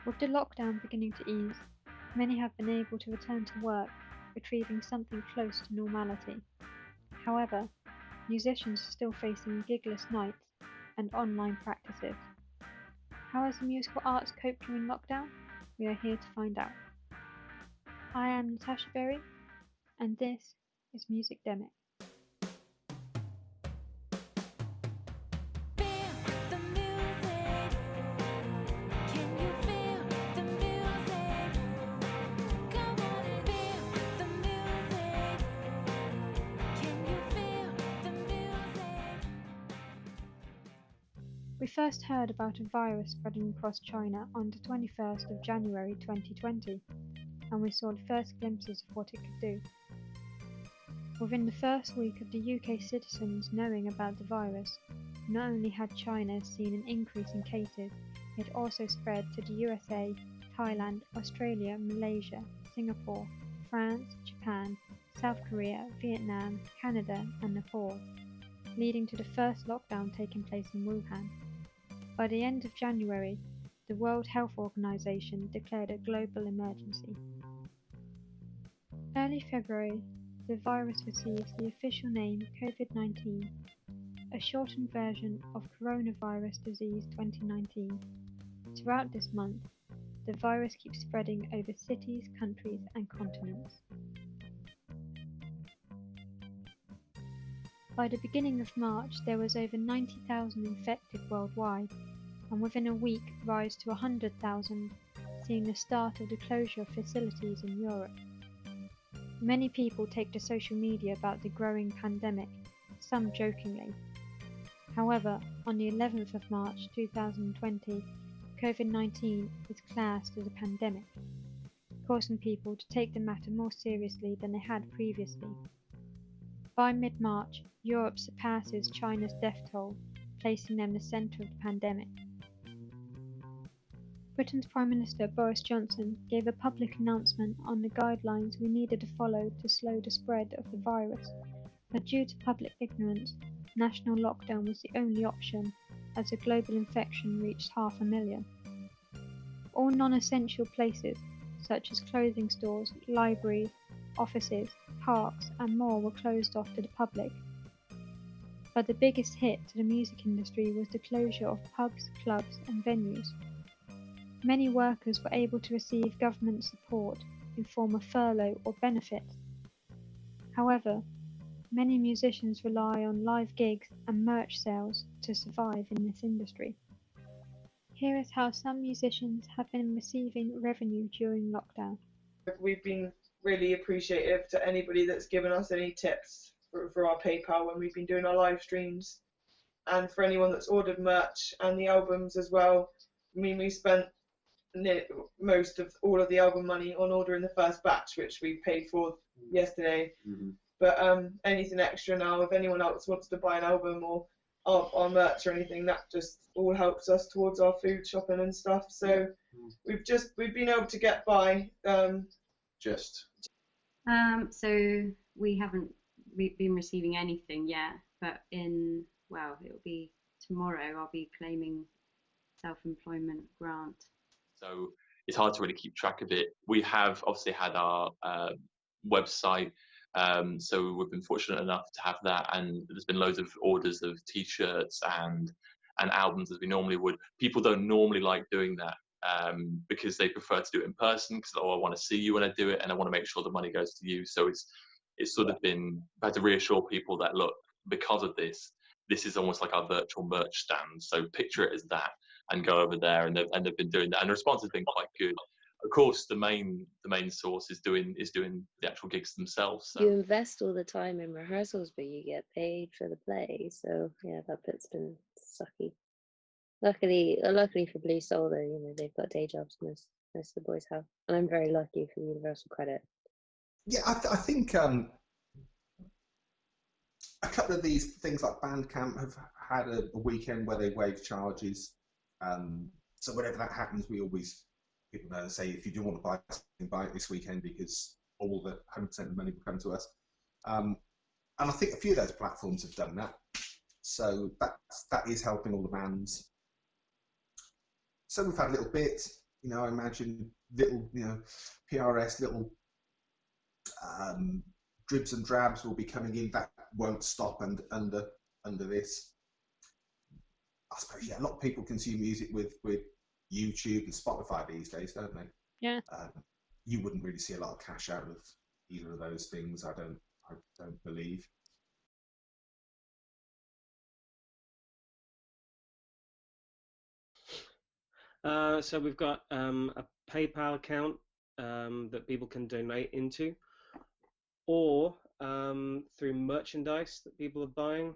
With the lockdown beginning to ease, many have been able to return to work, retrieving something close to normality. However, musicians are still facing gigless nights and online practices. How has the musical arts coped during lockdown? We are here to find out. I am Natasha Berry, and this is Music-Demic. We first heard about a virus spreading across China on the 21st of January 2020, and we saw the first glimpses of what it could do. Within the first week of the UK citizens knowing about the virus, not only had China seen an increase in cases, it also spread to the USA, Thailand, Australia, Malaysia, Singapore, France, Japan, South Korea, Vietnam, Canada, and Nepal, leading to the first lockdown taking place in Wuhan. By the end of January, the World Health Organization declared a global emergency. Early February, the virus receives the official name COVID-19, a shortened version of Coronavirus Disease 2019. Throughout this month, the virus keeps spreading over cities, countries, and continents. By the beginning of March, there was over 90,000 infected worldwide, and within a week rise to 100,000, seeing the start of the closure of facilities in Europe. Many people take to social media about the growing pandemic, some jokingly. However, on the 11th of March 2020, COVID-19 was classed as a pandemic, causing people to take the matter more seriously than they had previously. By mid-March, Europe surpasses China's death toll, placing them the centre of the pandemic. Britain's Prime Minister Boris Johnson gave a public announcement on the guidelines we needed to follow to slow the spread of the virus, but due to public ignorance, national lockdown was the only option as the global infection reached 500,000. All non-essential places, such as clothing stores, libraries, offices, parks and more were closed off to the public. But the biggest hit to the music industry was the closure of pubs, clubs and venues. Many workers were able to receive government support in form of furlough or benefits. However, many musicians rely on live gigs and merch sales to survive in this industry. Here is how some musicians have been receiving revenue during lockdown. We've been really appreciative to anybody that's given us any tips for our PayPal when we've been doing our live streams, and for anyone that's ordered merch and the albums as well. I mean, we spent most of all of the album money on ordering the first batch, which we paid for yesterday. But anything extra now, if anyone else wants to buy an album or our merch or anything, that just all helps us towards our food shopping and stuff. So we've been able to get by. So we haven't been receiving anything yet, but it'll be tomorrow I'll be claiming self-employment grant. So it's hard to really keep track of it. We have obviously had our website, so we've been fortunate enough to have that, and there's been loads of orders of t-shirts and albums as we normally would. People don't normally like doing that because they prefer to do it in person, because I want to see you when I do it and I want to make sure the money goes to you. So it's sort of been, I've had to reassure people that, look, because of this is almost like our virtual merch stand. So picture it as that and go over there, and they've been doing that, and the response has been quite good. Of course, the main source is doing the actual gigs themselves. So. You invest all the time in rehearsals, but you get paid for the play. So yeah, that bit's been sucky. Luckily for Blue Soul, though, they've got day jobs. Most of the boys have, and I'm very lucky for the universal credit. Yeah, I think a couple of these things like Bandcamp have had a weekend where they waive charges. So whenever that happens, people say, if you do want to buy something, buy it this weekend, because all the 100% of the money will come to us. And I think a few of those platforms have done that. So that is helping all the bands. So we've had a little bit. I imagine little, PRS, little dribs and drabs will be coming in. That won't stop under this. I suppose, yeah, a lot of people consume music with YouTube and Spotify these days, don't they? Yeah. You wouldn't really see a lot of cash out of either of those things, I don't believe. So we've got a PayPal account that people can donate into, or through merchandise that people are buying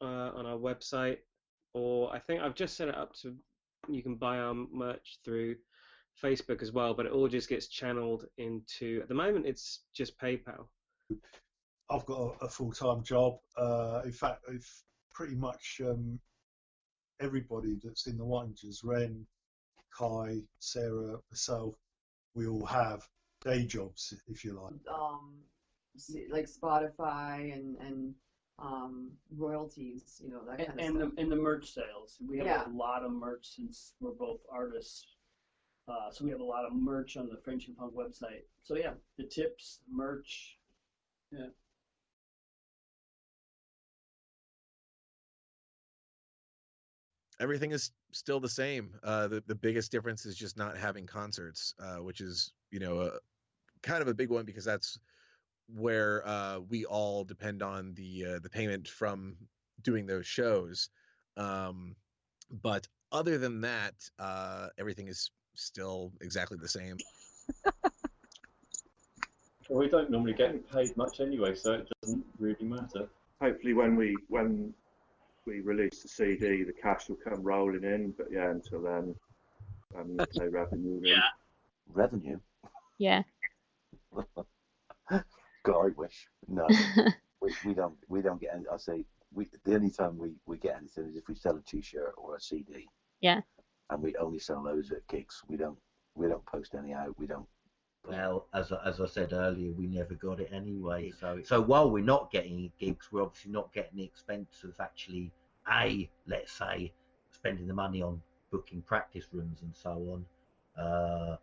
on our website, or I think I've just set it up to you can buy our merch through Facebook as well, but it all just gets channeled into, at the moment it's just PayPal. I've got a full-time job. In fact, it's pretty much everybody that's in the Wattingers, Ren, Kai, Sarah, myself, we all have day jobs, if you like. Like Spotify and royalties, that kind of stuff. And the merch sales. We have Yeah. a lot of merch since we're both artists. So we have a lot of merch on the French and Punk website. So yeah, the tips, merch, yeah. Everything is still the same. The biggest difference is just not having concerts, which is kind of a big one, because that's where we all depend on the payment from doing those shows. But other than that, everything is still exactly the same. Well, we don't normally get paid much anyway, so it doesn't really matter. Hopefully, when we release the CD, the cash will come rolling in. But yeah, until then, no revenue. Really. Yeah. Revenue? Yeah. God, I wish. No, we don't get any. I say the only time we get anything is if we sell a T-shirt or a CD. Yeah. And we only sell those at gigs. We don't post any out. We don't. Well, as I said earlier, we never got it anyway. So while we're not getting any gigs, we're obviously not getting the expense of actually, let's say, spending the money on booking practice rooms and so on,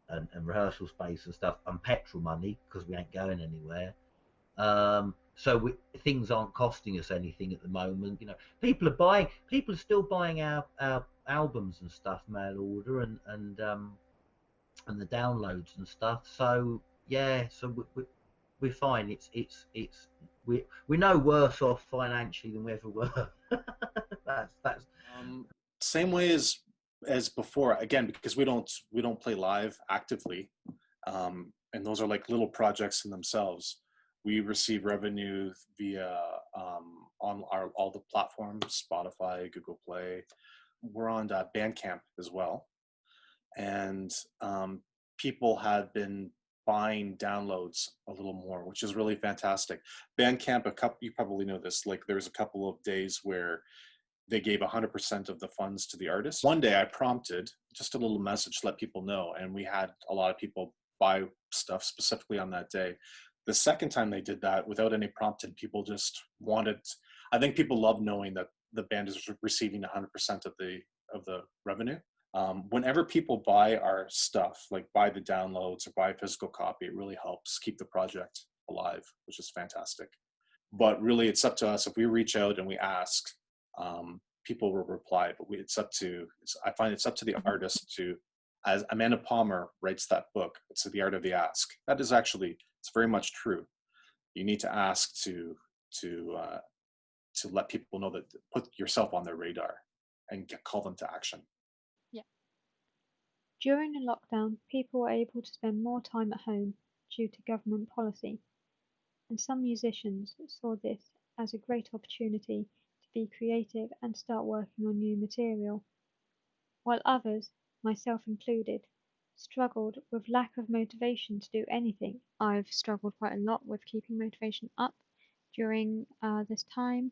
and rehearsal space and stuff, and petrol money, because we ain't going anywhere. So things aren't costing us anything at the moment. People are still buying our albums and stuff, mail order, and the downloads and stuff. So yeah, so we're fine. We're no worse off financially than we ever were. that's same way as before. Again, because we don't play live actively, and those are like little projects in themselves. We receive revenue via on all the platforms, Spotify, Google Play. We're on Bandcamp as well. And people have been buying downloads a little more, which is really fantastic. Bandcamp, you probably know this, like there's a couple of days where they gave 100% of the funds to the artist. One day I prompted just a little message to let people know, and we had a lot of people buy stuff specifically on that day. The second time they did that, without any prompting, people just wanted, I think people love knowing that the band is receiving 100% of the revenue. Whenever people buy our stuff, like buy the downloads or buy a physical copy, it really helps keep the project alive, which is fantastic. But really, it's up to us. If we reach out and we ask, people will reply. But I find it's up to the artist to, as Amanda Palmer writes that book, it's The Art of the Ask. That is actually, it's very much true. You need to ask to let people know, that put yourself on their radar and call them to action. During the lockdown, people were able to spend more time at home due to government policy, and some musicians saw this as a great opportunity to be creative and start working on new material, while others, myself included, struggled with lack of motivation to do anything. I've struggled quite a lot with keeping motivation up during this time,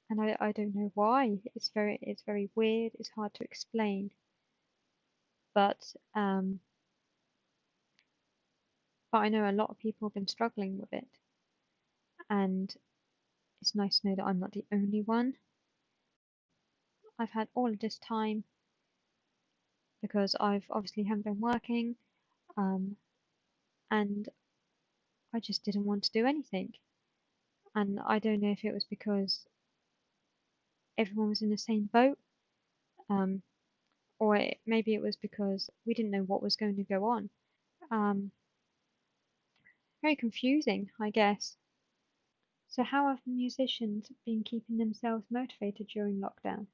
and I don't know why. It's very weird. It's hard to explain. But I know a lot of people have been struggling with it, and it's nice to know that I'm not the only one. I've had all of this time because I've obviously haven't been working, and I just didn't want to do anything. And I don't know if it was because everyone was in the same boat, or maybe it was because we didn't know what was going to go on. Very confusing, I guess. So how have musicians been keeping themselves motivated during lockdown?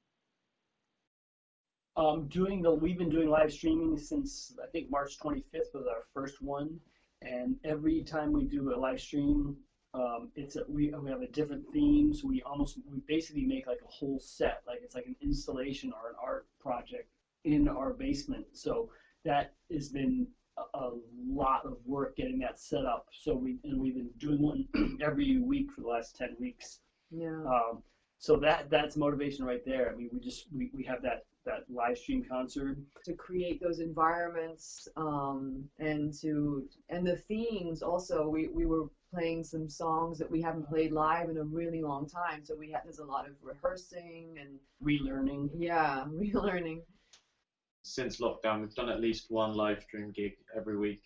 We've been doing live streaming since I think March 25th was our first one, and every time we do a live stream, we have a different theme. So we basically make like a whole set, like it's like an installation or an art project in our basement. So that has been a lot of work getting that set up. So we've been doing one every week for the last 10 weeks. Yeah. So that's motivation right there. I mean, we have that live stream concert to create those environments, and the themes also. We were playing some songs that we haven't played live in a really long time, so there's a lot of rehearsing and relearning. Yeah, relearning. Since lockdown, we've done at least one live stream gig every week.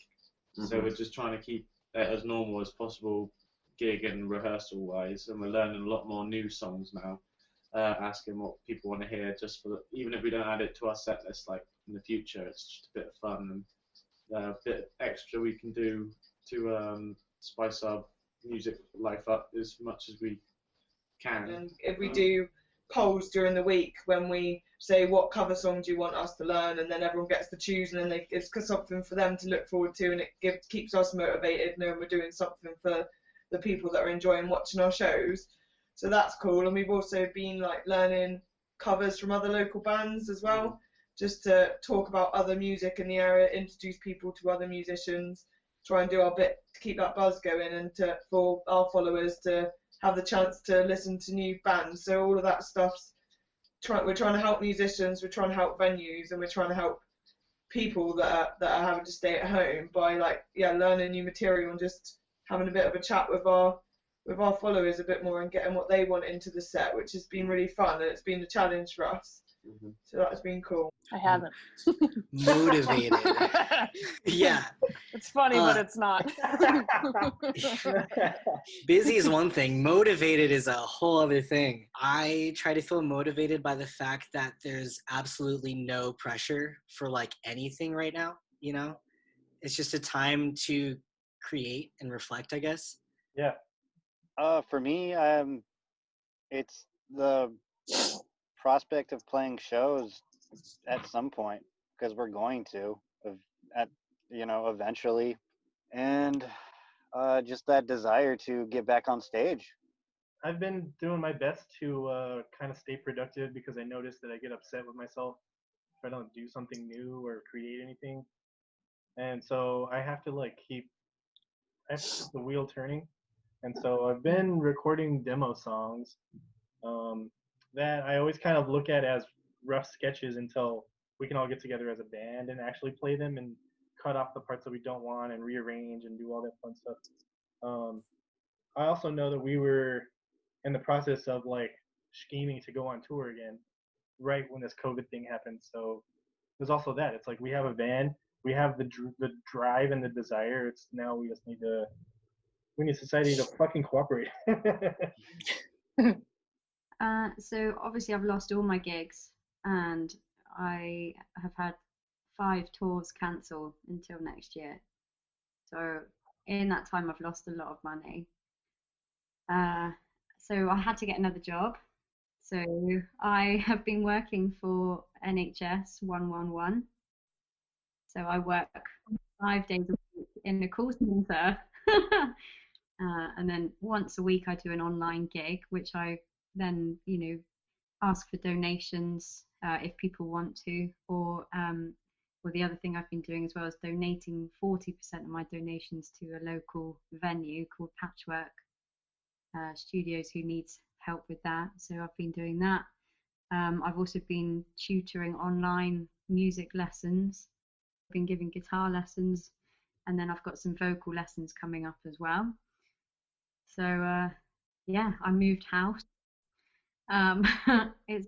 So we're just trying to keep it as normal as possible, gig and rehearsal wise, and we're learning a lot more new songs now, asking what people want to hear, just even if we don't add it to our set list, like in the future, it's just a bit of fun and a bit extra we can do to spice our music life up as much as we can. And if we do polls during the week when we say what cover song do you want us to learn, and then everyone gets to choose, and then it's something for them to look forward to, and it keeps us motivated knowing we're doing something for the people that are enjoying watching our shows. So that's cool. And we've also been like learning covers from other local bands as well, just to talk about other music in the area, introduce people to other musicians, try and do our bit to keep that buzz going, and for our followers to have the chance to listen to new bands. So all of that stuff's we're trying to help musicians, we're trying to help venues, and we're trying to help people that are having to stay at home by learning new material and just having a bit of a chat with our followers a bit more and getting what they want into the set, which has been really fun, and it's been a challenge for us. So that's been cool. I haven't. Motivated. Yeah. It's funny, but it's not. Busy is one thing. Motivated is a whole other thing. I try to feel motivated by the fact that there's absolutely no pressure for like anything right now. You know, it's just a time to create and reflect, I guess. Yeah. For me, it's the prospect of playing shows at some point, because we're going to eventually, and just that desire to get back on stage. I've been doing my best to kind of stay productive, because I notice that I get upset with myself if I don't do something new or create anything, and so I have to keep the wheel turning. And so I've been recording demo songs that I always kind of look at as rough sketches until we can all get together as a band and actually play them and cut off the parts that we don't want and rearrange and do all that fun stuff. I also know that we were in the process of scheming to go on tour again right when this COVID thing happened. So there's also that. It's like we have a band, we have the drive and the desire. It's now we just need society to fucking cooperate. So obviously I've lost all my gigs, and I have had 5 tours cancel until next year. So in that time I've lost a lot of money. So I had to get another job. So I have been working for NHS 111. So I work 5 days a week in a call centre. And then once a week I do an online gig, which I then, ask for donations if people want to, or the other thing I've been doing as well is donating 40% of my donations to a local venue called Patchwork Studios, who needs help with that. So I've been doing that. I've also been tutoring online music lessons. I've been giving guitar lessons, and then I've got some vocal lessons coming up as well. So I moved house. It's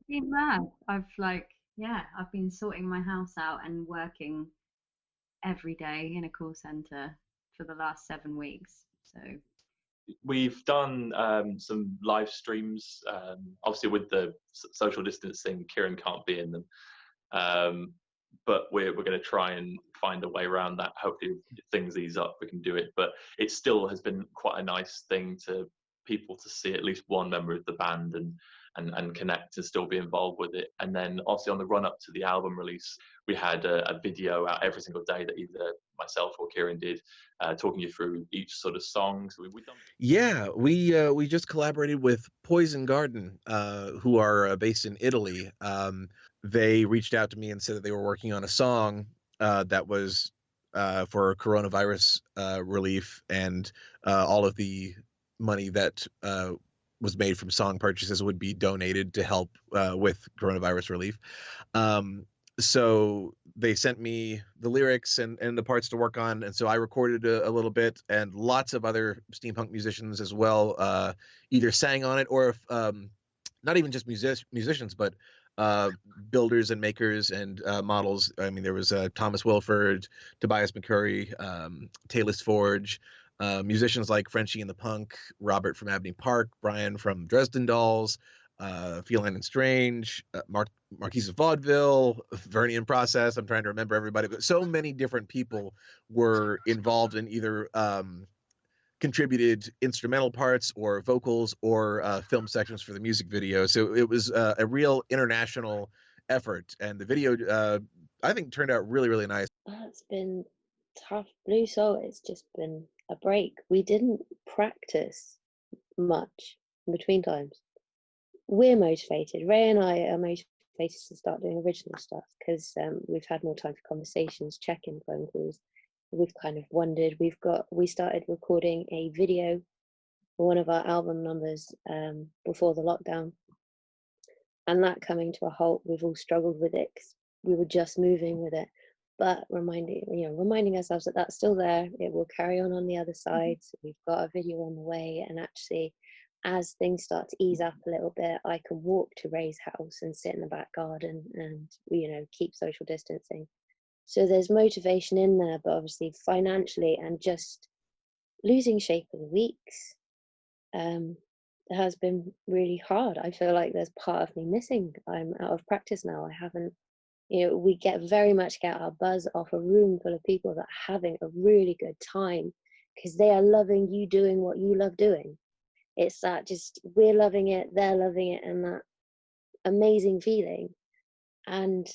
been mad. I've yeah, I've been sorting my house out and working every day in a call center for the last 7 weeks. So we've done some live streams. Obviously, with the social distancing, Kieran can't be in them, but we're going to try and find a way around that. Hopefully, if things ease up, we can do it. But it still has been quite a nice thing to people to see at least one member of the band and connect and still be involved with it. And then obviously on the run up to the album release, we had a video out every single day that either myself or Kieran did, talking you through each sort of song. So we've done. Yeah, we just collaborated with Poison Garden, who are based in Italy. They reached out to me and said that they were working on a song that was for coronavirus relief, and all of the money that was made from song purchases would be donated to help with coronavirus relief. So they sent me the lyrics and the parts to work on, and so I recorded a little bit, and lots of other steampunk musicians as well either sang on it, or if not even just musicians, but builders and makers and models. I mean, there was Thomas Wilford, Tobias McCurry, Talus Forge, musicians like Frenchie and the Punk, Robert from Abney Park, Brian from Dresden Dolls, Feline and Strange, Marquise of Vaudeville, Vernian Process. I'm trying to remember everybody, but so many different people were involved in either contributed instrumental parts or vocals or film sections for the music video. So it was a real international effort, and the video I think turned out really, really nice. It's been tough. Blue Soul, it's just been a break. We didn't practice much in between times. We're motivated. Ray and I are motivated to start doing original stuff because we've had more time for conversations, check-in phone calls. We've kind of wondered. We started recording a video for one of our album numbers before the lockdown, and that coming to a halt, we've all struggled with it because we were just moving with it. But reminding ourselves that that's still there. It will carry on the other side. So we've got a video on the way, and actually, as things start to ease up a little bit, I can walk to Ray's house and sit in the back garden and keep social distancing. So there's motivation in there, but obviously financially and just losing shape of the weeks has been really hard. I feel like there's part of me missing. I'm out of practice now. I haven't. We very much get our buzz off a room full of people that are having a really good time because they are loving you doing what you love doing. It's that just we're loving it, they're loving it, and that amazing feeling. And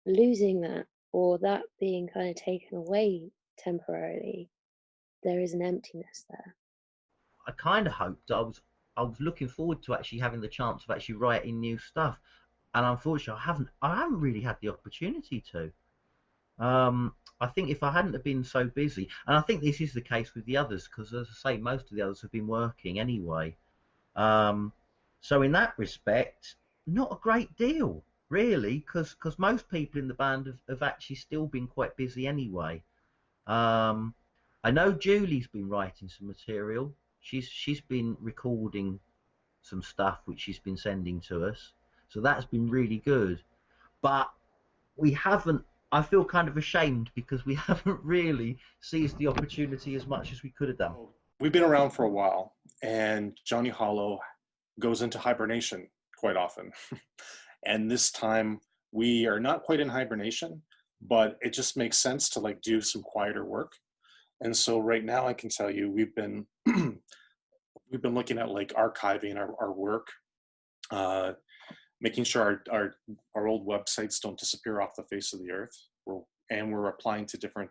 losing that, or that being kind of taken away temporarily, there is an emptiness there. I kind of hoped I was looking forward to actually having the chance of actually writing new stuff, and unfortunately I haven't really had the opportunity to. I think if I hadn't have been so busy, and I think this is the case with the others, because as I say, most of the others have been working anyway. So in that respect, not a great deal, really, because most people in the band have actually still been quite busy anyway. I know Julie's been writing some material. She's been recording some stuff which she's been sending to us, so that's been really good. But we haven't. I feel kind of ashamed because we haven't really seized the opportunity as much as we could have done. We've been around for a while, and Johnny Hollow goes into hibernation quite often. And this time we are not quite in hibernation, but it just makes sense to do some quieter work. And so right now I can tell you we've been looking at archiving our work, making sure our old websites don't disappear off the face of the earth. We're applying to different,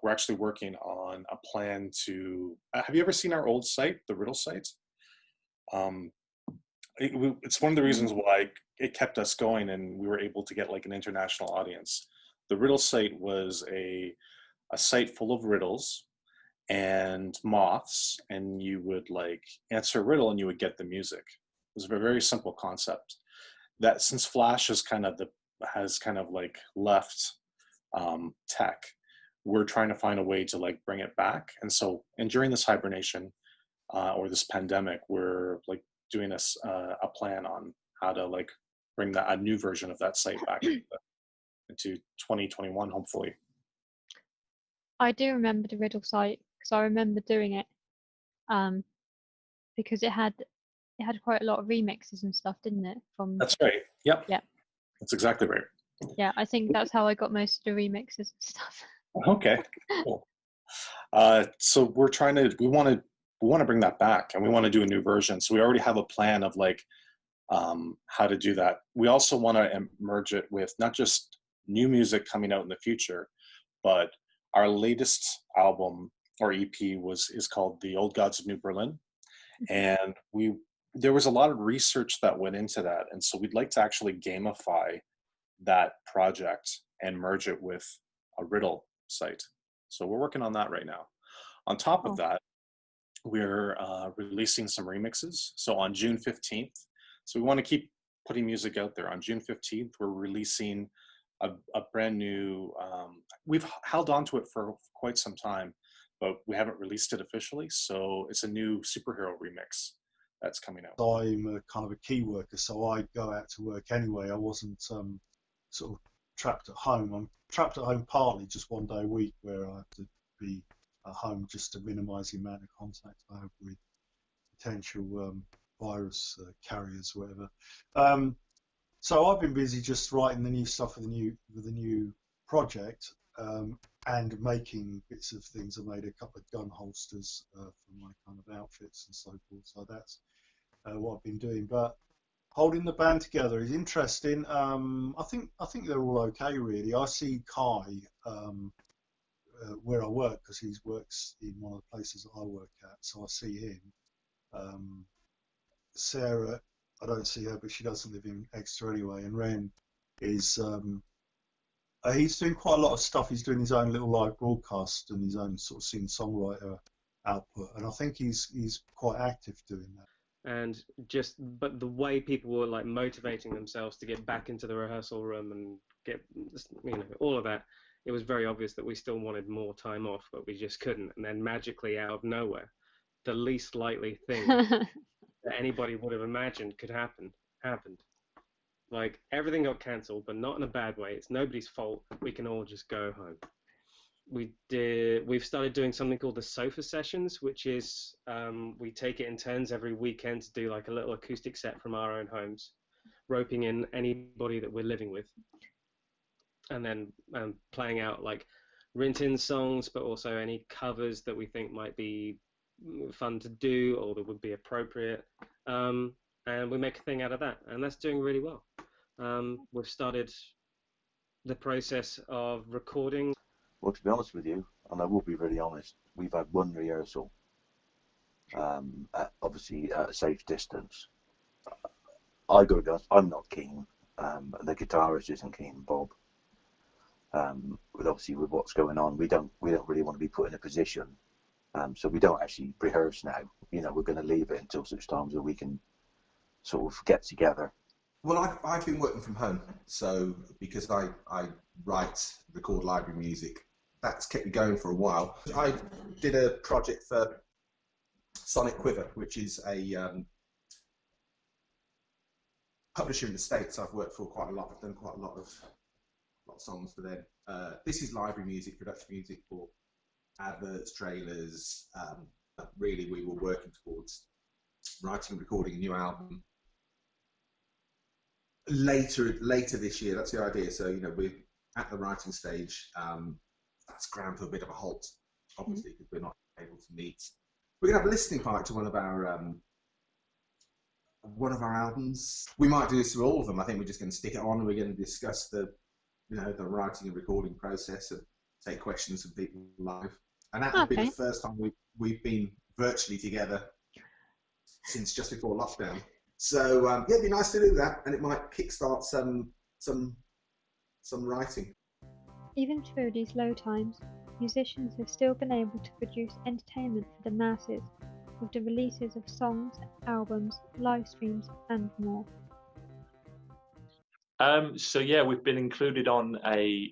we're actually working on a plan to, have you ever seen our old site, the Riddle site? It's one of the reasons why it kept us going and we were able to get an international audience. The Riddle site was a site full of riddles and moths, and you would answer a riddle and you would get the music. It was a very simple concept that since Flash has left tech, we're trying to find a way to bring it back. And during this hibernation or this pandemic, we're doing a plan on how to bring a new version of that site back into 2021, hopefully. I do remember the Riddle site because I remember doing it, because it had quite a lot of remixes and stuff, didn't it? From That's right. Yep. Yeah. That's exactly right. Yeah, I think that's how I got most of the remixes and stuff. Okay. Cool. So we want to bring that back, and we want to do a new version. So we already have a plan of like how to do that. We also want to merge it with not just new music coming out in the future, but our latest album or EP is called The Old Gods of New Berlin. And there was a lot of research that went into that. And so we'd like to actually gamify that project and merge it with a riddle site. So we're working on that right now. On top of that, we're releasing some remixes. So on June 15th, so we want to keep putting music out there. On June 15th, we're releasing a brand new, we've held on to it for quite some time, but we haven't released it officially. So it's a new superhero remix that's coming out. I'm kind of a key worker, so I go out to work anyway. I wasn't sort of trapped at home. I'm trapped at home partly just one day a week where I have to be at home just to minimise the amount of contact I have with potential virus carriers, whatever. So I've been busy just writing the new stuff for the new project, and making bits of things. I made a couple of gun holsters for my kind of outfits and so forth. So that's what I've been doing. But holding the band together is interesting. I think they're all okay, really. I see Kai where I work, because he works in one of the places that I work at, so I see him. Sarah, I don't see her, but she doesn't live in Exeter anyway. And Ren is he's doing quite a lot of stuff. He's doing his own little live broadcast and his own sort of singer-songwriter output, and I think he's quite active doing that. And but the way people were like motivating themselves to get back into the rehearsal room and get, all of that, it was very obvious that we still wanted more time off, but we just couldn't. And then magically, out of nowhere, the least likely thing that anybody would have imagined could happen happened. Like, everything got cancelled, but not in a bad way. It's nobody's fault. We can all just go home. We've started doing something called the sofa sessions, which is we take it in turns every weekend to do like a little acoustic set from our own homes, roping in anybody that we're living with, and then playing out like Rintin songs, but also any covers that we think might be fun to do or that would be appropriate. And we make a thing out of that, and that's doing really well. We've started the process of recording. Well, to be honest with you, and I will be very honest, we've had one rehearsal, obviously at a safe distance. I got to be honest, I'm not keen. The guitarist isn't keen, Bob. But obviously with what's going on, we don't really want to be put in a position. So we don't actually rehearse now. We're going to leave it until such times that we can sort of get together. Well, I've been working from home, so because I record library music, that's kept me going for a while. I did a project for Sonic Quiver, which is a publisher in the States I've worked for quite a lot. I've done quite a lot of songs for them. This is library music, production music for adverts, trailers. Really, we were working towards writing and recording a new album later this year. That's the idea. So we're at the writing stage. That's ground to a bit of a halt, obviously, because we're not able to meet. We're gonna have a listening party to one of our albums. We might do this for all of them. I think we're just going to stick it on, and we're going to discuss the writing and recording process and take questions from people live. And that will be the first time we've been virtually together since just before lockdown. So it'd be nice to do that, and it might kickstart some writing. Even through these low times, musicians have still been able to produce entertainment for the masses with the releases of songs, albums, live streams, and more. So yeah, we've been included on an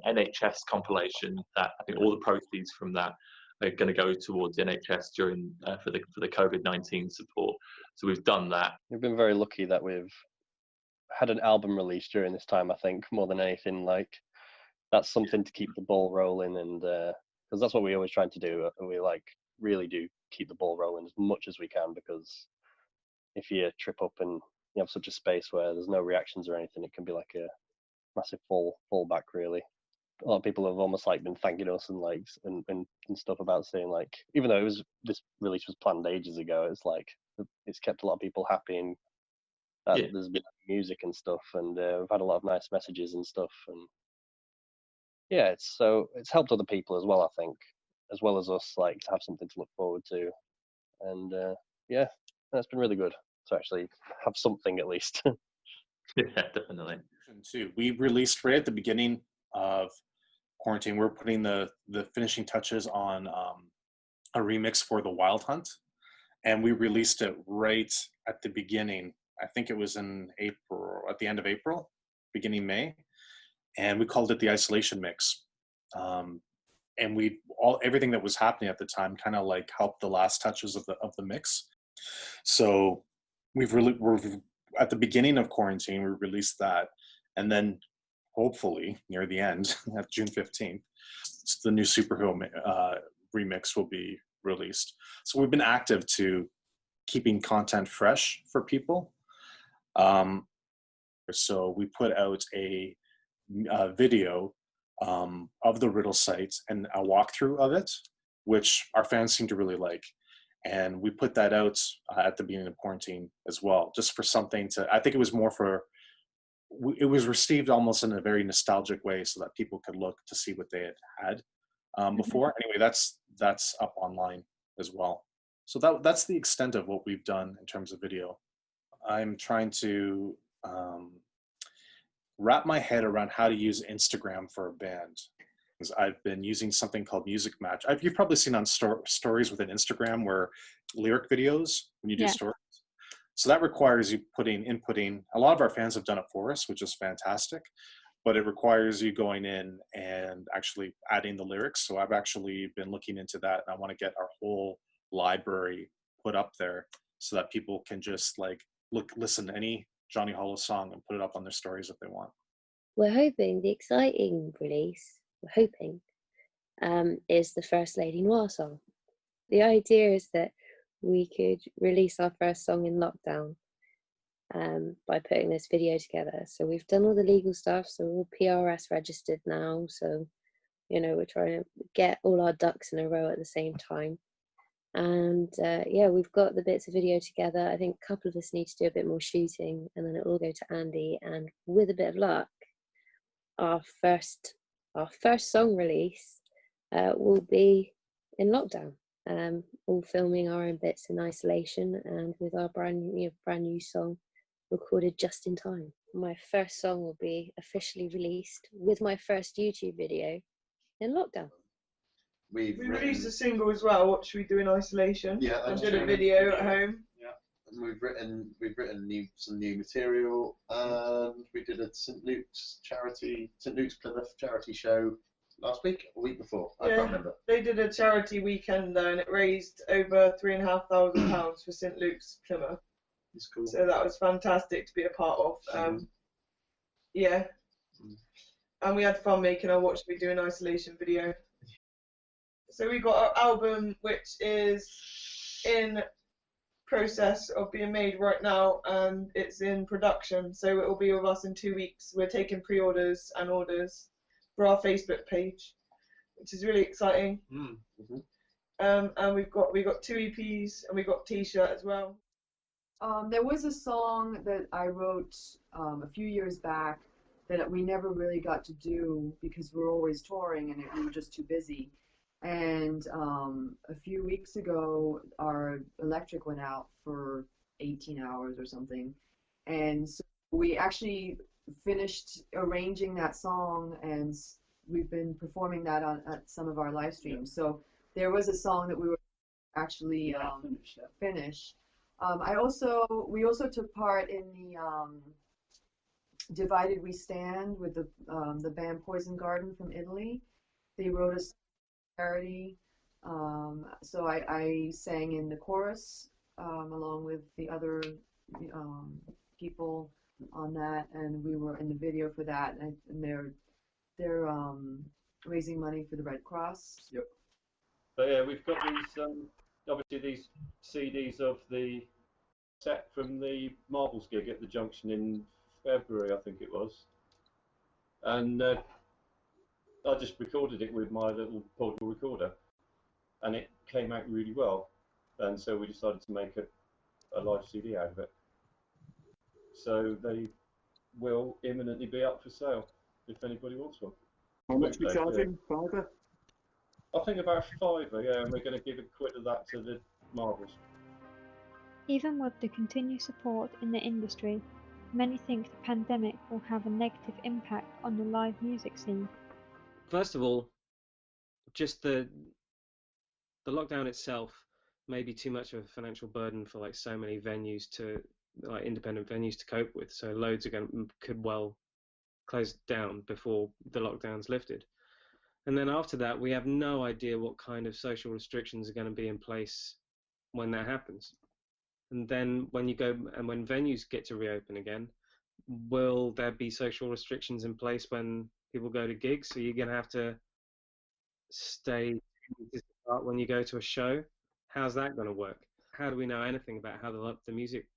NHS compilation that I think all the proceeds from that are going to go towards the NHS during for the COVID-19 support. So we've done that. We've been very lucky that we've had an album release during this time, I think, more than anything. Like, that's something to keep the ball rolling, and because that's what we always try to do, and we like really do keep the ball rolling as much as we can, because if you trip up and you have such a space where there's no reactions or anything, it can be like a massive fallback, really. A lot of people have almost like been thanking us and like and stuff about saying, like, even though this release was planned ages ago, it's like it's kept a lot of people happy, and that there's been music and stuff, and we've had a lot of nice messages and stuff, and yeah, it's helped other people as well, I think, as well as us, like, to have something to look forward to, and yeah, that's been really good to actually have something at least. Yeah, definitely. Too. We released right at the beginning of quarantine. We're putting the finishing touches on a remix for the Wild Hunt, and we released it right at the beginning. I think it was in April, at the end of April, beginning May, and we called it the Isolation Mix. And everything that was happening at the time kind of like helped the last touches of the mix. So we're at the beginning of quarantine, we released that, and then hopefully near the end, at June 15th, the new Superhero remix will be released. So we've been active to keeping content fresh for people. So we put out a video of the riddle site and a walkthrough of it, which our fans seem to really like. And we put that out at the beginning of quarantine as well, just for something to, I think it was more for, it was received almost in a very nostalgic way so that people could look to see what they had before. Anyway, that's up online as well. So that's the extent of what we've done in terms of video. I'm trying to wrap my head around how to use Instagram for a band, because I've been using something called Music Match. You've probably seen on stories within Instagram where lyric videos, when you do stories. So that requires you inputting. A lot of our fans have done it for us, which is fantastic, but it requires you going in and actually adding the lyrics. So I've actually been looking into that, and I want to get our whole library put up there so that people can just like listen to any Johnny Hollow song and put it up on their stories if they want. We're hoping the exciting release, is the First Lady Noir song. The idea is that we could release our first song in lockdown by putting this video together. So we've done all the legal stuff, so we're all PRS registered now. So, we're trying to get all our ducks in a row at the same time. And we've got the bits of video together. I think a couple of us need to do a bit more shooting, and then it will go to Andy. And with a bit of luck, our first song release will be in lockdown. All filming our own bits in isolation, and with our brand new song recorded just in time. My first song will be officially released with my first YouTube video in lockdown. We released a single as well, What Should We Do in Isolation? Yeah, and did a video at home. Yeah, and we've written some new material, and we did a St Luke's Plymouth charity show last week, a week before. I can't remember. They did a charity weekend there, and it raised over £3,500 for St Luke's Plymouth. That's cool. So that was fantastic to be a part of. And we had fun making our What Should We Do in Isolation video. So we got our album, which is in process of being made right now, and it's in production. So it will be with us in 2 weeks. We're taking pre-orders and orders for our Facebook page, which is really exciting. Mm-hmm. And we got 2 EPs, and we got T-shirt as well. There was a song that I wrote a few years back that we never really got to do because we're always touring and we were just too busy. And a few weeks ago, our electric went out for 18 hours or something. And so we actually finished arranging that song, and we've been performing that at some of our live streams. So there was a song that we were actually finish. We also took part in the Divided We Stand with the band Poison Garden from Italy. They wrote a charity, so I sang in the chorus along with the other people on that, and we were in the video for that, and they're raising money for the Red Cross. Yep. But yeah, we've got these obviously these CDs of the set from the Marbles gig at the Junction in February, I think it was, and I just recorded it with my little portable recorder, and it came out really well, and so we decided to make a live CD out of it. So they will imminently be up for sale if anybody wants one. How much we charging? Fiver? I think about £5, yeah, and we're going to give £1 of that to the Marbles. Even with the continued support in the industry, many think the pandemic will have a negative impact on the live music scene. First of all, just the lockdown itself may be too much of a financial burden for like so many venues to like independent venues to cope with. So loads could well close down before the lockdown's lifted. And then after that, we have no idea what kind of social restrictions are going to be in place when that happens. And then when when venues get to reopen again, will there be social restrictions in place when people go to gigs? So you're going to have to stay when you go to a show. How's that going to work? How do we know anything about how the music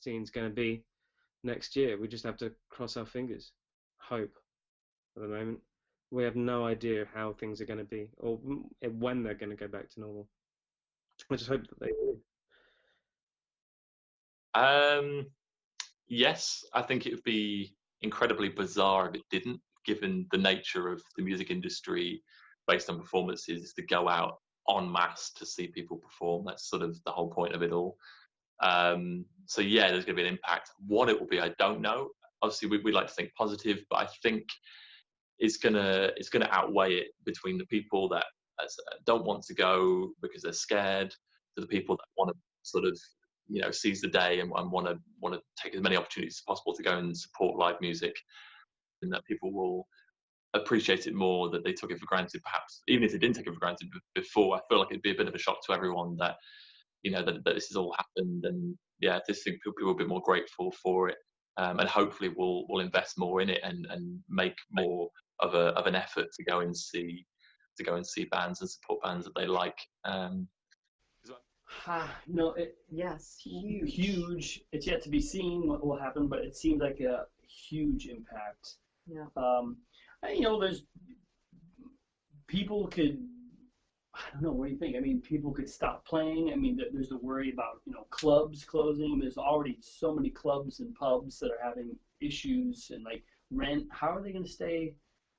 scene's going to be next year? We just have to cross our fingers, hope. At the moment, we have no idea how things are going to be or when they're going to go back to normal. I just hope that they do. Yes, I think it would be incredibly bizarre if it didn't, given the nature of the music industry based on performances, to go out en masse to see people perform. That's sort of the whole point of it all. So yeah, there's going to be an impact. What it will be, I don't know. Obviously, we like to think positive, but I think it's gonna outweigh it between the people that don't want to go because they're scared, to the people that want to sort of seize the day and want to take as many opportunities as possible to go and support live music, and that people will appreciate it more, that they took it for granted, perhaps even if they didn't take it for granted before. I feel like it'd be a bit of a shock to everyone that that this has all happened, and yeah, I think people will be more grateful for it, and hopefully we'll invest more in it and make more of an effort to go and see bands and support bands that they like. Yes, huge. It's yet to be seen what will happen, but it seems like a huge impact. Yeah. There's people could. I don't know. What do you think? I mean, people could stop playing. I mean, there's the worry about clubs closing. There's already so many clubs and pubs that are having issues and like rent. How are they going to stay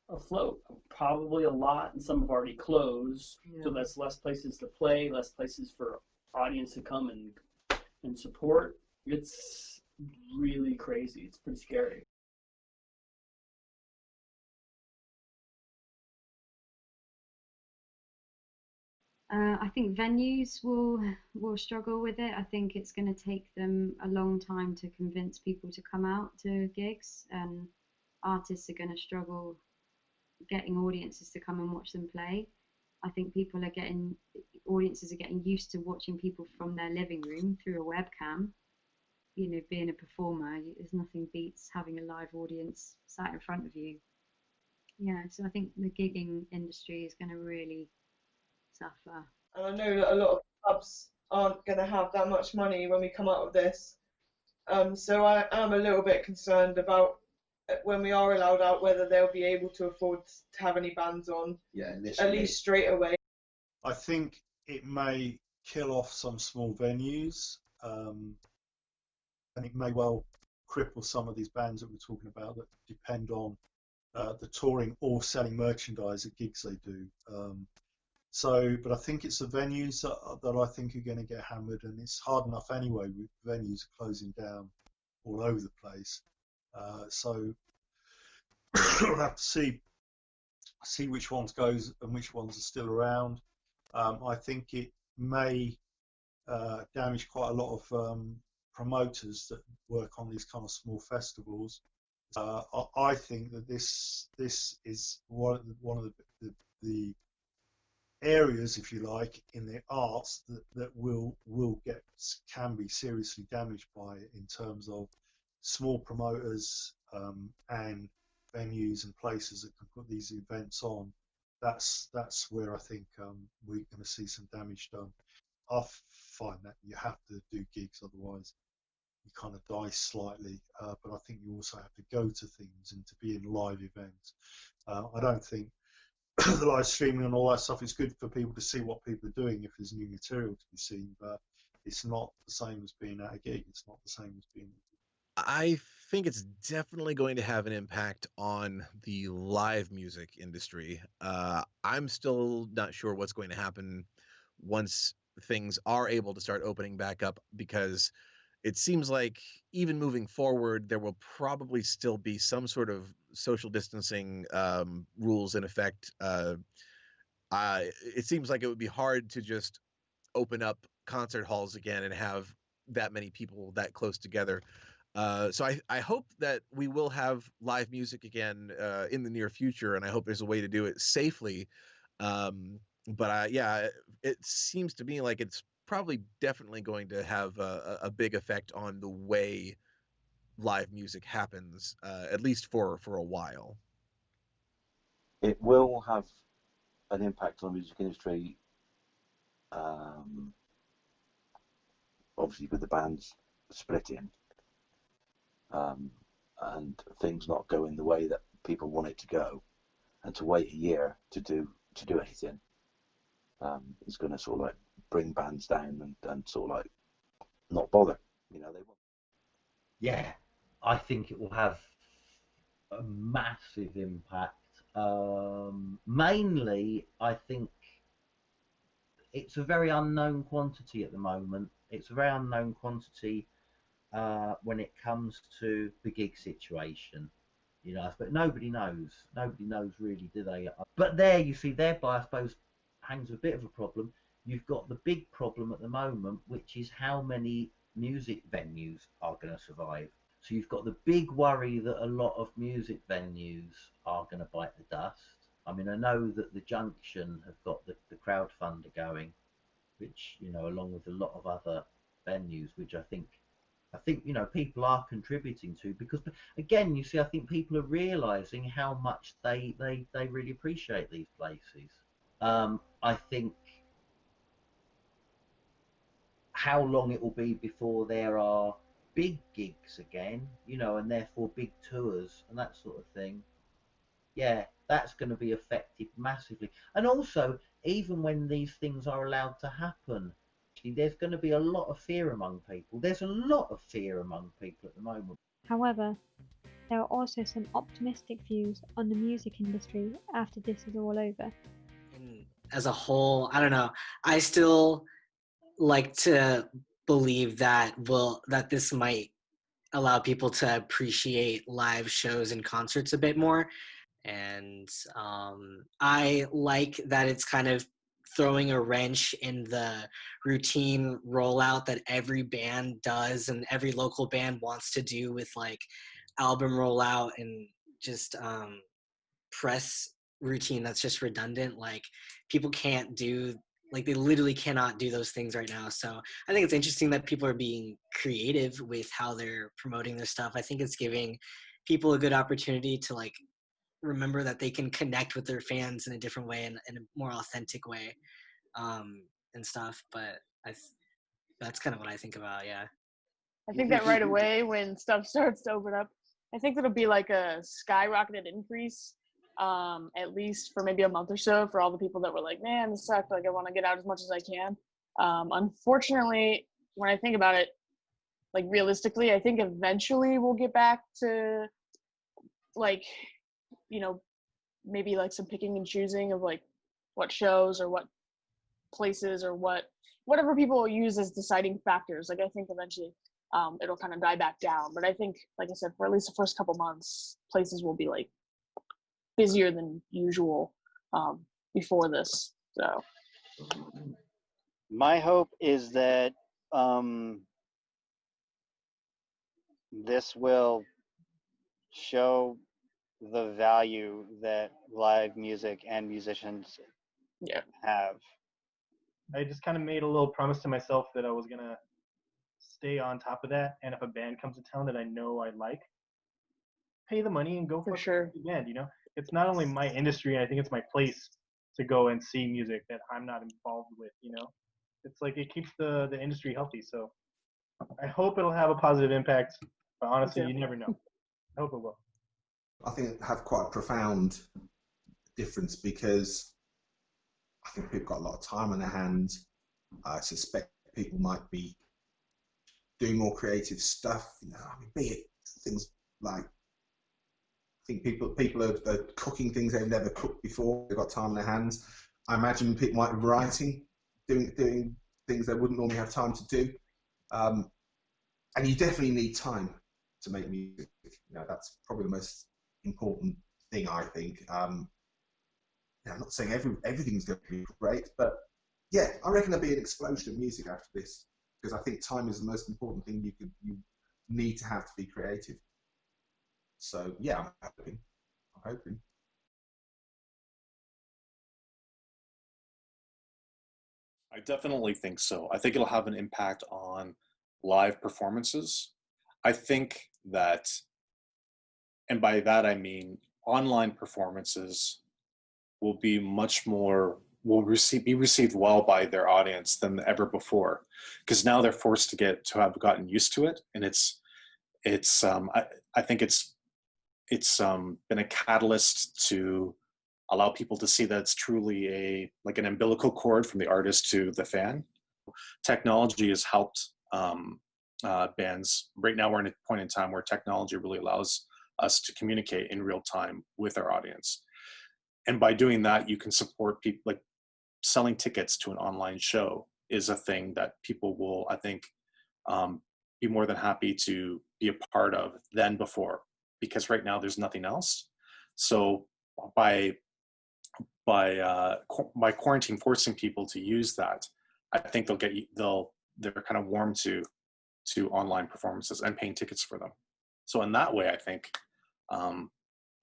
afloat? Probably a lot, and some have already closed. Yeah. So that's less places to play, less places for audience to come and support. It's really crazy. It's pretty scary. I think venues will struggle with it. I think it's going to take them a long time to convince people to come out to gigs, and artists are going to struggle getting audiences to come and watch them play. I think audiences are getting used to watching people from their living room through a webcam. Being a performer, there's nothing beats having a live audience sat in front of you. Yeah, so I think the gigging industry is going to really suffer. And I know that a lot of clubs aren't going to have that much money when we come out of this. So I am a little bit concerned about when we are allowed out, whether they'll be able to afford to have any bands on, at least straight away. I think it may kill off some small venues, and it may well cripple some of these bands that we're talking about that depend on the touring or selling merchandise at gigs they do. But I think it's the venues that I think are going to get hammered, and it's hard enough anyway with venues closing down all over the place. So we'll have to see which ones goes and which ones are still around. I think it may damage quite a lot of promoters that work on these kind of small festivals. I think that this is one of the areas, if you like, in the arts that can be seriously damaged by it, in terms of small promoters and venues and places that can put these events on, that's where I think we're going to see some damage done. I find that you have to do gigs, otherwise you kind of die slightly. But I think you also have to go to things and to be in live events. I don't think the live streaming and all that stuff is good for people to see what people are doing if there's new material to be seen, but it's not the same as being at a gig. It's not the same as being. I think it's definitely going to have an impact on the live music industry. I'm still not sure what's going to happen once things are able to start opening back up, because it seems like even moving forward, there will probably still be some sort of social distancing rules in effect. It seems like it would be hard to just open up concert halls again and have that many people that close together. So I hope that we will have live music again in the near future, and I hope there's a way to do it safely. But yeah, it seems to me like it's probably definitely going to have a big effect on the way live music happens, at least for a while. It will have an impact on the music industry, obviously with the bands splitting, and things not going the way that people want it to go, and to wait a year to do anything is going to sort of like bring bands down and sort of like not bother. They won't. Yeah, I think it will have a massive impact. Mainly, I think it's a very unknown quantity at the moment. It's a very unknown quantity when it comes to the gig situation. But nobody knows. Nobody knows really, do they? But there, you see, thereby, I suppose, hangs a bit of a problem. You've got the big problem at the moment, which is how many music venues are going to survive. So you've got the big worry that a lot of music venues are going to bite the dust. I mean, I know that the Junction have got the crowdfunder going, which, along with a lot of other venues, which I think people are contributing to, because again, you see, I think people are realizing how much they really appreciate these places. I think how long it will be before there are big gigs again, and therefore big tours and that sort of thing. Yeah, that's going to be affected massively. And also, even when these things are allowed to happen, there's going to be a lot of fear among people. There's a lot of fear among people at the moment. However, there are also some optimistic views on the music industry after this is all over. As a whole, I don't know. I still like to believe that this might allow people to appreciate live shows and concerts a bit more. And I like that it's kind of throwing a wrench in the routine rollout that every band does and every local band wants to do with like album rollout and just press routine that's just redundant. Like people can't do, like they literally cannot do those things right now. So I think it's interesting that people are being creative with how they're promoting their stuff. I think it's giving people a good opportunity to like remember that they can connect with their fans in a different way and in a more authentic way, and stuff. But that's kind of what I think about. Yeah. I think that right away when stuff starts to open up, I think it'll be like a skyrocketed increase, at least for maybe a month or so for all the people that were like, man, this sucked. Like I want to get out as much as I can. Unfortunately, when I think about it, like realistically, I think eventually we'll get back to like, maybe like some picking and choosing of like what shows or what places or whatever people use as deciding factors. Like I think eventually it'll kind of die back down. But I think, like I said, for at least the first couple months, places will be like busier than usual before this. So my hope is that this will show the value that live music and musicians have. I just kind of made a little promise to myself that I was gonna stay on top of that. And if a band comes to town that I know I like, pay the money and go For fuck sure. the band. You know, it's not only my industry, and I think it's my place to go and see music that I'm not involved with. You know, it's like it keeps the industry healthy. So I hope it'll have a positive impact. But honestly, you never know. I hope it will. I think it have quite a profound difference because I think people got a lot of time on their hands. I suspect people might be doing more creative stuff. You know, I mean, be it things like I think people are cooking things they've never cooked before. They've got time on their hands. I imagine people might be writing, doing things they wouldn't normally have time to do. And you definitely need time to make music. You know, that's probably the most important thing, I think. I'm not saying everything's going to be great, but yeah, I reckon there'll be an explosion of music after this because I think time is the most important thing you need to have to be creative. So yeah, I'm hoping. I definitely think so. I think it'll have an impact on live performances. I think that, and by that I mean online performances will be much more, be received well by their audience than ever before, because now they're forced to have gotten used to it, and I think it's been a catalyst to allow people to see that it's truly like an umbilical cord from the artist to the fan. Technology has helped bands. Right now we're in a point in time where technology really allows us to communicate in real time with our audience. And by doing that, you can support people. Like selling tickets to an online show is a thing that people will, I think, be more than happy to be a part of than before, because right now there's nothing else. So by quarantine forcing people to use that, I think they're kind of warm to online performances and paying tickets for them. So in that way, I think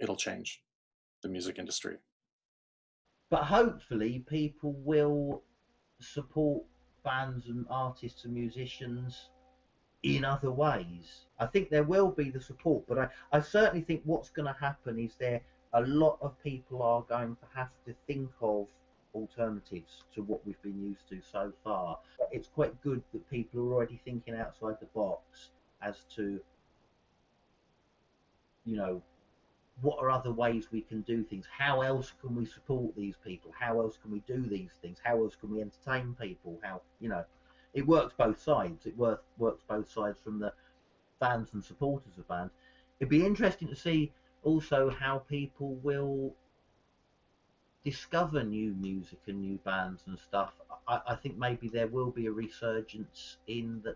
it'll change the music industry. But hopefully people will support bands and artists and musicians in other ways. I think there will be the support, but I certainly think what's going to happen is a lot of people are going to have to think of alternatives to what we've been used to so far. It's quite good that people are already thinking outside the box as to, you know, what are other ways we can do things? How else can we support these people? How else can we do these things? How else can we entertain people? How, you know, it works both sides. It works both sides from the fans and supporters of bands. It'd be interesting to see also how people will discover new music and new bands and stuff. I think maybe there will be a resurgence in the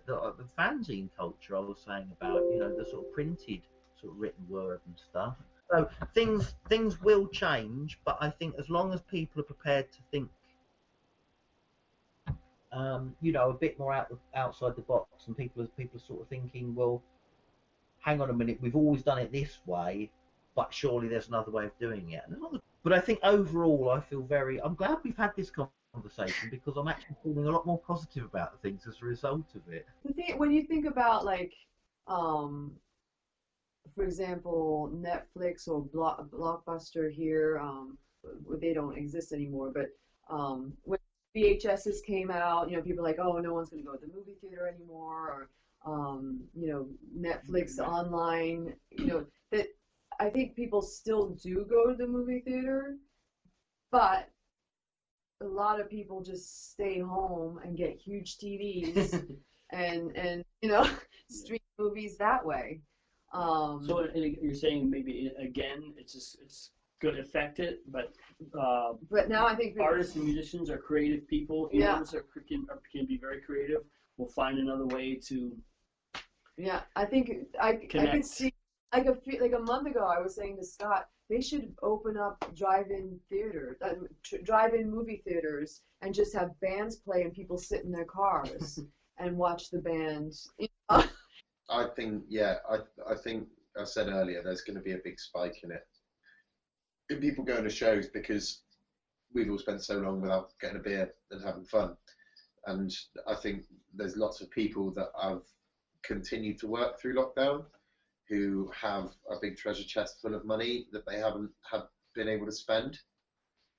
fanzine culture I was saying about, you know, the sort of printed sort of written word and stuff. So things will change, but I think as long as people are prepared to think, you know, a bit more outside the box, and people are sort of thinking, well, hang on a minute, we've always done it this way, but surely there's another way of doing it. But I think overall, I'm glad we've had this conversation because I'm actually feeling a lot more positive about things as a result of it. When you think about like, for example, Netflix or Blockbuster here, they don't exist anymore, but when VHSs came out, you know, people are like, oh, no one's going to go to the movie theater anymore, or, you know, Netflix online, you know, that I think people still do go to the movie theater, but a lot of people just stay home and get huge TVs and you know, stream movies that way. So you're saying maybe again it's going to affect it, but now I think artists and musicians are creative people. Humans can be very creative. We'll find another way to. Yeah, I think I could see like a month ago I was saying to Scott they should open up drive-in theaters, drive-in movie theaters, and just have bands play and people sit in their cars and watch the bands. You know? I think, I think I said earlier there's going to be a big spike in it. In people going to shows because we've all spent so long without getting a beer and having fun. And I think there's lots of people that have continued to work through lockdown, who have a big treasure chest full of money that they haven't been able to spend,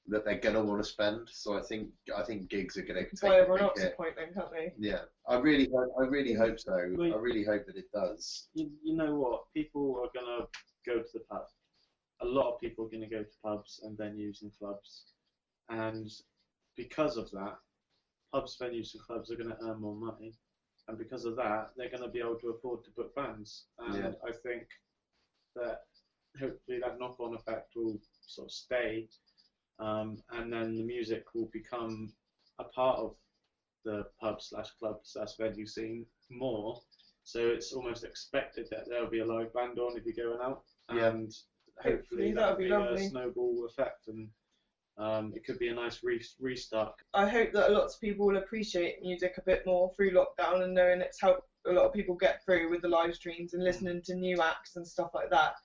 that they're gonna want to spend. So I think gigs are gonna take Buy a everyone big else's hit. appointment, can't they? Yeah, I really hope so. I really hope that it does. You know what? People are gonna go to the pub. A lot of people are gonna go to pubs and venues and clubs, and because of that, pubs, venues, and clubs are gonna earn more money, and because of that, they're gonna be able to afford to book bands. And Yeah. I think that hopefully that knock-on effect will sort of stay, and then the music will become a part of the pub/club/venue scene more. So it's almost expected that there'll be a live band on if you're going out, Yeah. and hopefully that'll that'll be be a lovely. snowball effect, and it could be a nice restart. I hope that lots of people will appreciate music a bit more through lockdown, and knowing it's helped a lot of people get through with the live streams and listening to new acts and stuff like that.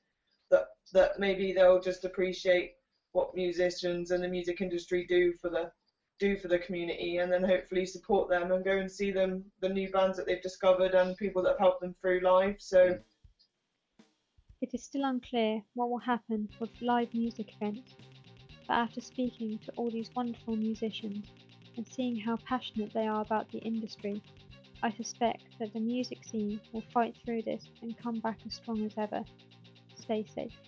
That maybe they'll just appreciate what musicians and the music industry do for the community, and then hopefully support them and go and see the new bands that they've discovered and people that have helped them through live. So It is still unclear what will happen with live music events, but after speaking to all these wonderful musicians and seeing how passionate they are about the industry, I suspect that the music scene will fight through this and come back as strong as ever. Stay safe.